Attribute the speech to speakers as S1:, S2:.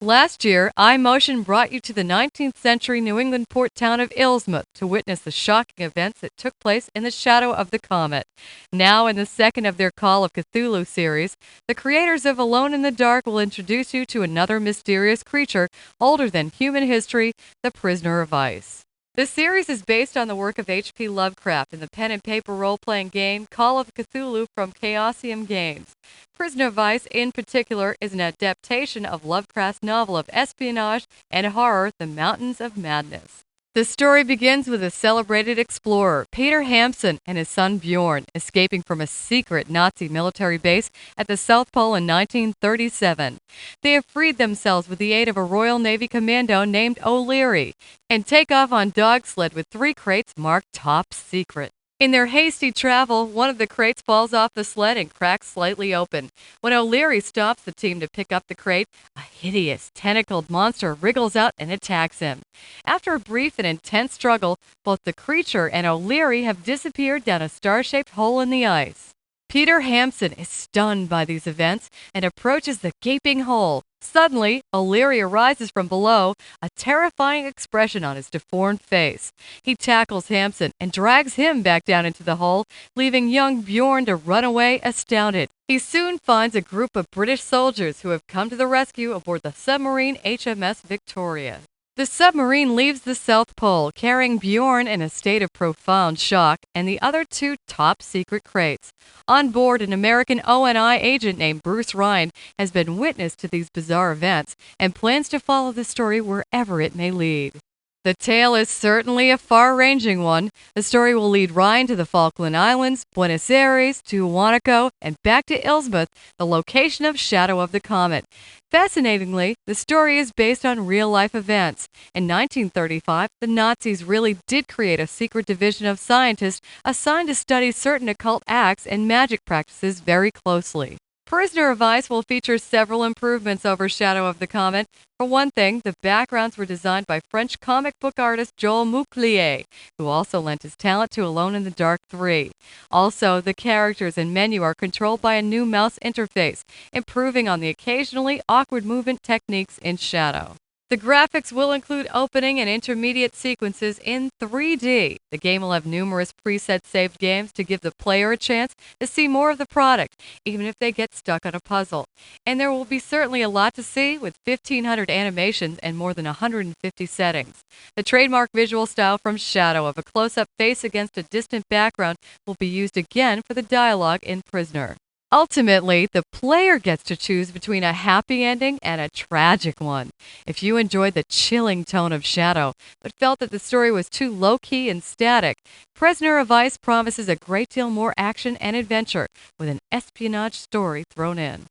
S1: Last year, iMotion brought you to the 19th century New England port town of Ilsmouth to witness the shocking events that took place in the shadow of the comet. Now, in the second of their Call of Cthulhu series, the creators of Alone in the Dark will introduce you to another mysterious creature older than human history, the Prisoner of Ice. The series is based on the work of H.P. Lovecraft in the pen and paper role-playing game Call of Cthulhu from Chaosium Games. Prisoner of Ice, in particular, is an adaptation of Lovecraft's novel of espionage and horror, The Mountains of Madness. The story begins with a celebrated explorer, Peter Hampson, and his son Bjorn, escaping from a secret Nazi military base at the South Pole in 1937. They have freed themselves with the aid of a Royal Navy commando named O'Leary, and take off on dog sled with 3 crates marked Top Secret. In their hasty travel, one of the crates falls off the sled and cracks slightly open. When O'Leary stops the team to pick up the crate, a hideous, tentacled monster wriggles out and attacks him. After a brief and intense struggle, both the creature and O'Leary have disappeared down a star-shaped hole in the ice. Peter Hampson is stunned by these events and approaches the gaping hole. Suddenly, O'Leary arises from below, a terrifying expression on his deformed face. He tackles Hampson and drags him back down into the hole, leaving young Bjorn to run away astounded. He soon finds a group of British soldiers who have come to the rescue aboard the submarine HMS Victoria. The submarine leaves the South Pole, carrying Bjorn in a state of profound shock and the other 2 top-secret crates. On board, an American ONI agent named Bruce Ryan has been witness to these bizarre events and plans to follow the story wherever it may lead. The tale is certainly a far-ranging one. The story will lead Ryan to the Falkland Islands, Buenos Aires, to Huánuco, and back to Ilsmouth, the location of Shadow of the Comet. Fascinatingly, the story is based on real-life events. In 1935, the Nazis really did create a secret division of scientists assigned to study certain occult acts and magic practices very closely. Prisoner of Ice will feature several improvements over Shadow of the Comet. For one thing, the backgrounds were designed by French comic book artist Joel Mouclier, who also lent his talent to Alone in the Dark 3. Also, the characters and menu are controlled by a new mouse interface, improving on the occasionally awkward movement techniques in Shadow. The graphics will include opening and intermediate sequences in 3D. The game will have numerous preset saved games to give the player a chance to see more of the product, even if they get stuck on a puzzle. And there will be certainly a lot to see with 1,500 animations and more than 150 settings. The trademark visual style from Shadow of a close-up face against a distant background will be used again for the dialogue in Prisoner. Ultimately, the player gets to choose between a happy ending and a tragic one. If you enjoyed the chilling tone of Shadow, but felt that the story was too low-key and static, Prisoner of Ice promises a great deal more action and adventure with an espionage story thrown in.